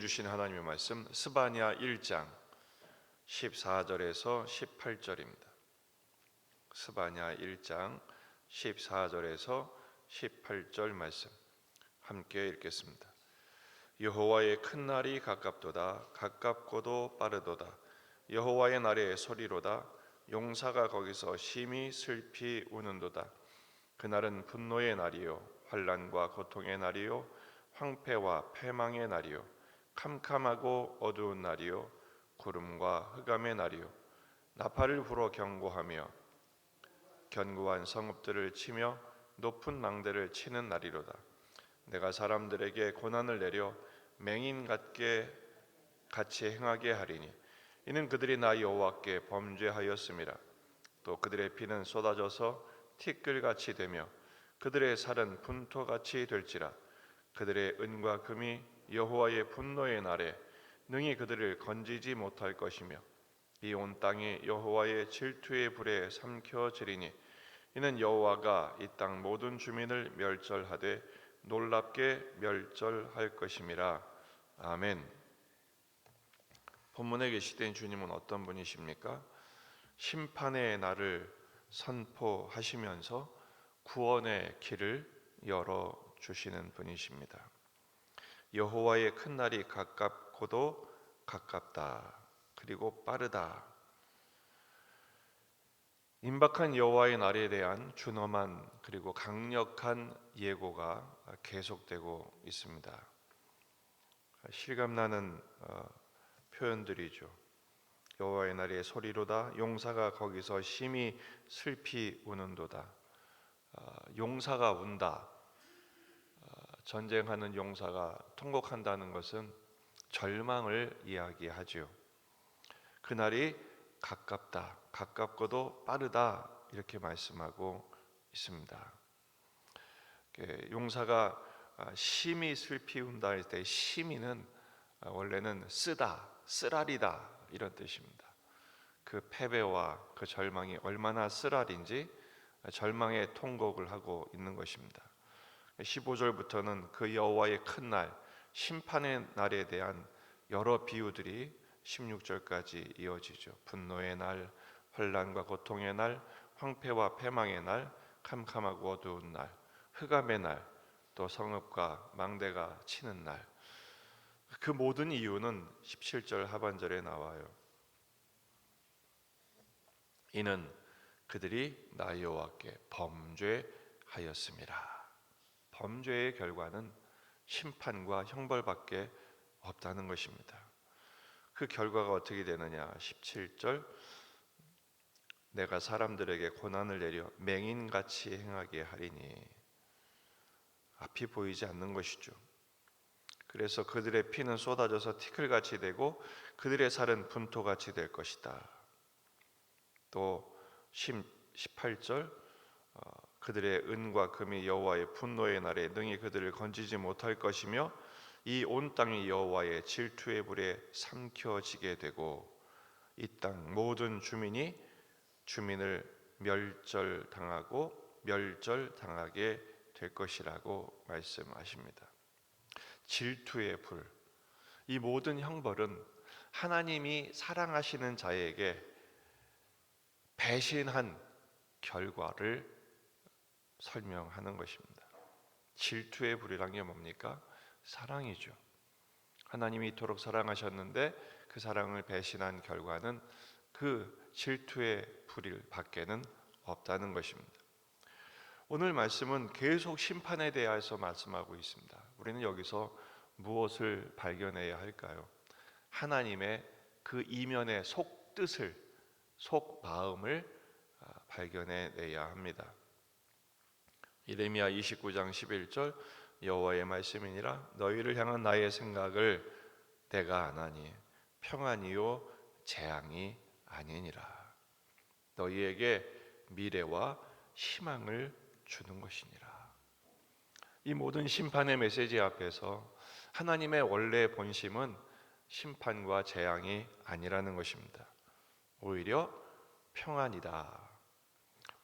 주신 하나님의 말씀 스바냐 1장 14절에서 18절입니다. 스바냐 1장 14절에서 18절 말씀 함께 읽겠습니다. 여호와의 큰 날이 가깝도다. 가깝고도 빠르도다. 여호와의 날의 소리로다. 용사가 거기서 심히 슬피 우는도다. 그날은 분노의 날이요 환난과 고통의 날이요 황폐와 패망의 날이요 캄캄하고 어두운 날이요 구름과 흑암의 날이요 나팔을 불어 경고하며 견고한 성읍들을 치며 높은 망대를 치는 날이로다. 내가 사람들에게 고난을 내려 맹인 같이 행하게 하리니 이는 그들이 나 여호와께 범죄하였음이라. 또 그들의 피는 쏟아져서 티끌같이 되며 그들의 살은 분토같이 될지라. 그들의 은과 금이 여호와의 분노의 날에 능히 그들을 건지지 못할 것이며 이 온 땅이 여호와의 질투의 불에 삼켜지리니 이는 여호와가 이 땅 모든 주민을 멸절하되 놀랍게 멸절할 것임이라. 아멘. 본문에 계시된 주님은 어떤 분이십니까? 심판의 날을 선포하시면서 구원의 길을 열어주시는 분이십니다. 여호와의 큰 날이 가깝고도 가깝다. 그리고 빠르다. 임박한 여호와의 날에 대한 준엄한 그리고 강력한 예고가 계속되고 있습니다. 실감나는 표현들이죠. 여호와의 날의 소리로다. 용사가 거기서 심히 슬피 우는도다. 용사가 운다. 전쟁하는 용사가 통곡한다는 것은 절망을 이야기하죠. 그날이 가깝다. 가깝고도 빠르다. 이렇게 말씀하고 있습니다. 용사가 심히 슬피 운다 할 때 심히는 원래는 쓰다, 쓰라리다 이런 뜻입니다. 그 패배와 그 절망이 얼마나 쓰라린지 절망의 통곡을 하고 있는 것입니다. 15절부터는 그 여호와의 큰 날, 심판의 날에 대한 여러 비유들이 16절까지 이어지죠. 분노의 날, 환난과 고통의 날, 황폐와 패망의 날, 캄캄하고 어두운 날, 흑암의 날, 또 성읍과 망대가 치는 날. 그 모든 이유는 17절 하반절에 나와요. 이는 그들이 나 여호와께 범죄하였음이라. 범죄의 결과는 심판과 형벌밖에 없다는 것입니다. 그 결과가 어떻게 되느냐? 17절 내가 사람들에게 고난을 내려 맹인같이 행하게 하리니 앞이 보이지 않는 것이죠. 그래서 그들의 피는 쏟아져서 티끌같이 되고 그들의 살은 분토같이 될 것이다. 또 18절 그들의 은과 금이 여호와의 분노의 날에 능히 그들을 건지지 못할 것이며 이 온 땅이 여호와의 질투의 불에 삼켜지게 되고 이 땅 모든 주민을 멸절당하게 될 것이라고 말씀하십니다. 질투의 불, 이 모든 형벌은 하나님이 사랑하시는 자에게 배신한 결과를 설명하는 것입니다. 질투의 불이란 게 뭡니까? 사랑이죠. 하나님이 이토록 사랑하셨는데 그 사랑을 배신한 결과는 그 질투의 불 밖에는 없다는 것입니다. 오늘 말씀은 계속 심판에 대해서 말씀하고 있습니다. 우리는 여기서 무엇을 발견해야 할까요? 하나님의 그 이면의 속뜻을, 속마음을 발견해내야 합니다. 예레미야 29장 11절 여호와의 말씀이니라 너희를 향한 나의 생각을 내가 아나니 평안이요 재앙이 아니니라. 너희에게 미래와 희망을 주는 것이니라. 이 모든 심판의 메시지 앞에서 하나님의 원래 본심은 심판과 재앙이 아니라는 것입니다. 오히려 평안이다.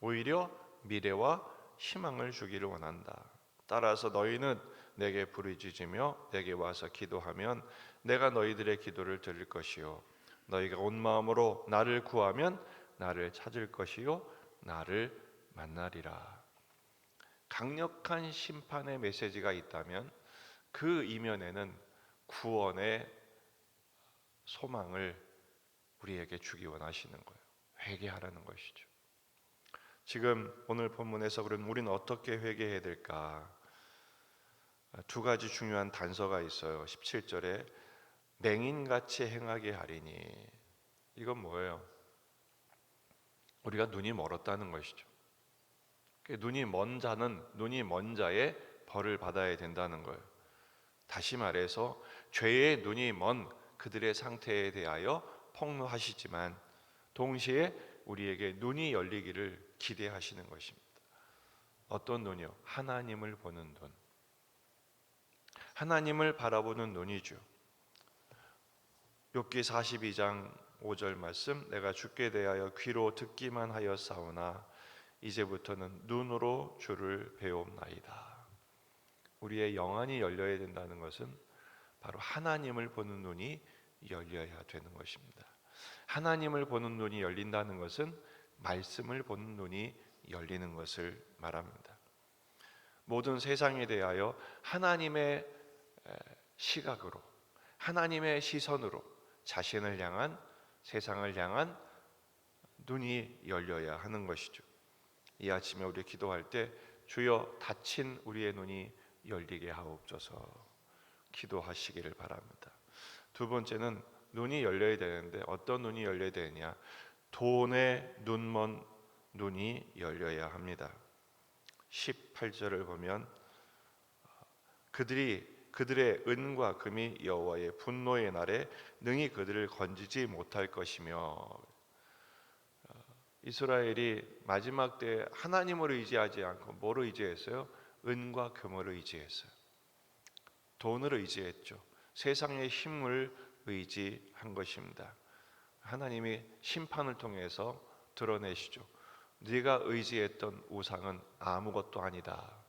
오히려 미래와 희망을 주기를 원한다. 따라서 너희는 내게 부르짖으며 내게 와서 기도하면 내가 너희들의 기도를 들을 것이요 너희가 온 마음으로 나를 구하면 나를 찾을 것이요 나를 만나리라. 강력한 심판의 메시지가 있다면 그 이면에는 구원의 소망을 우리에게 주기 원하시는 거예요. 회개하라는 것이죠. 지금 오늘 본문에서 그럼 우리는 어떻게 회개해야 될까? 두 가지 중요한 단서가 있어요. 17절에 맹인같이 행하게 하리니, 이건 뭐예요? 우리가 눈이 멀었다는 것이죠. 눈이 먼 자의 벌을 받아야 된다는 거예요. 다시 말해서 죄의 눈이 먼 그들의 상태에 대하여 폭로하시지만 동시에 우리에게 눈이 열리기를 기대하시는 것입니다. 어떤 눈이요? 하나님을 보는 눈. 하나님을 바라보는 눈이죠. 욥기 42장 5절 말씀, 내가 주께 대하여 귀로 듣기만 하였사오나 이제부터는 눈으로 주를 배움나이다. 우리의 영안이 열려야 된다는 것은 바로 하나님을 보는 눈이 열려야 되는 것입니다. 하나님을 보는 눈이 열린다는 것은 말씀을 보는 눈이 열리는 것을 말합니다. 모든 세상에 대하여 하나님의 시각으로, 하나님의 시선으로 자신을 향한, 세상을 향한 눈이 열려야 하는 것이죠. 이 아침에 우리 기도할 때 주여 닫힌 우리의 눈이 열리게 하옵소서 기도하시기를 바랍니다. 두 번째는 눈이 열려야 되는데 어떤 눈이 열려야 되느냐? 돈의 눈먼 눈이 열려야 합니다. 18절을 보면 그들의 은과 금이 여호와의 분노의 날에 능히 그들을 건지지 못할 것이며, 이스라엘이 마지막 때 하나님을 의지하지 않고 뭐를 의지했어요? 은과 금을 의지했어요. 돈을 의지했죠. 세상의 힘을 의지한 것입니다. 하나님이 심판을 통해서 드러내시죠. 네가 의지했던 우상은 아무것도 아니다.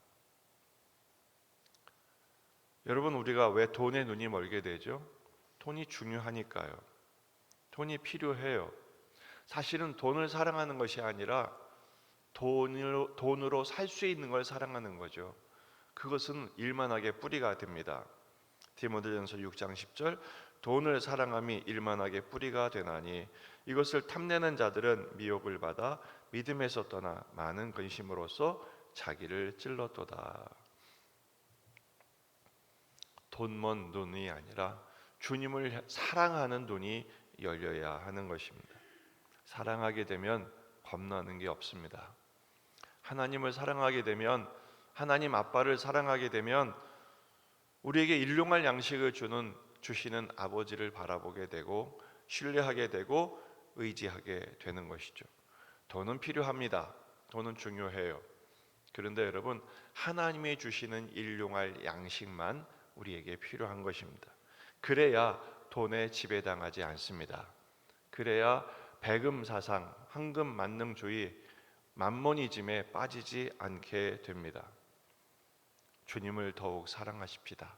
여러분, 우리가 왜 돈에 눈이 멀게 되죠? 돈이 중요하니까요. 돈이 필요해요. 사실은 돈을 사랑하는 것이 아니라 돈으로 살 수 있는 걸 사랑하는 거죠. 그것은 일만하게 뿌리가 됩니다. 디모데전서 6장 10절, 돈을 사랑함이 일만하게 뿌리가 되나니 이것을 탐내는 자들은 미혹을 받아 믿음에서 떠나 많은 근심으로써 자기를 찔렀도다. 돈 먼 눈이 아니라 주님을 사랑하는 눈이 열려야 하는 것입니다. 사랑하게 되면 겁나는 게 없습니다. 하나님을 사랑하게 되면, 하나님 아빠를 사랑하게 되면 우리에게 일용할 양식을 주시는 아버지를 바라보게 되고 신뢰하게 되고 의지하게 되는 것이죠. 돈은 필요합니다. 돈은 중요해요. 그런데 여러분, 하나님이 주시는 일용할 양식만 우리에게 필요한 것입니다. 그래야 돈에 지배당하지 않습니다. 그래야 배금사상, 황금만능주의, 만모니즘에 빠지지 않게 됩니다. 주님을 더욱 사랑하십시다.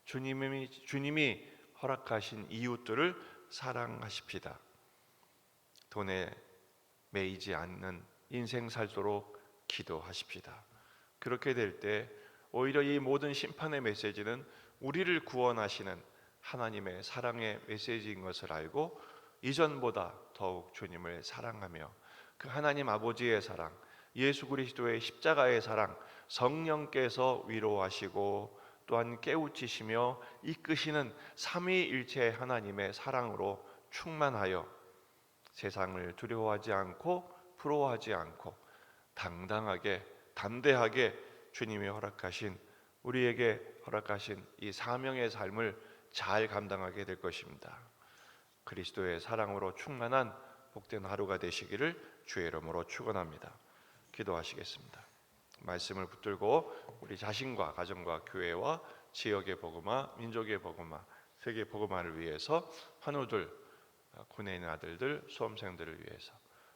주님이 허락하신 이웃들을 사랑하십시다. 돈에 매이지 않는 인생 살도록 기도하십시다. 그렇게 될 때 오히려 이 모든 심판의 메시지는 우리를 구원하시는 하나님의 사랑의 메시지인 것을 알고 이전보다 더욱 주님을 사랑하며 그 하나님 아버지의 사랑, 예수 그리스도의 십자가의 사랑, 성령께서 위로하시고 또한 깨우치시며 이끄시는 삼위일체 하나님의 사랑으로 충만하여 세상을 두려워하지 않고 부러워하지 않고 당당하게 담대하게 주님이 우리에게 허락하신 이 사명의 삶을 잘 감당하게 될 것입니다. 그리스도의 사랑으로 충만한 복된 하루가 되시기를 주의 이름으로 축원합니다. 기도하시겠습니다. 말씀을 붙들고 우리 자신과 가정과 교회와 지역의 복음화, 민족의 복음화, 세계 복음화를 위해서 환우들, 군에 있는 아들들, 수험생들을 위해서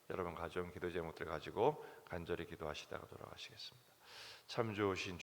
여러분 가정 기도 제목들 가지고 간절히 기도하시다가 돌아가시겠습니다. 참 좋으신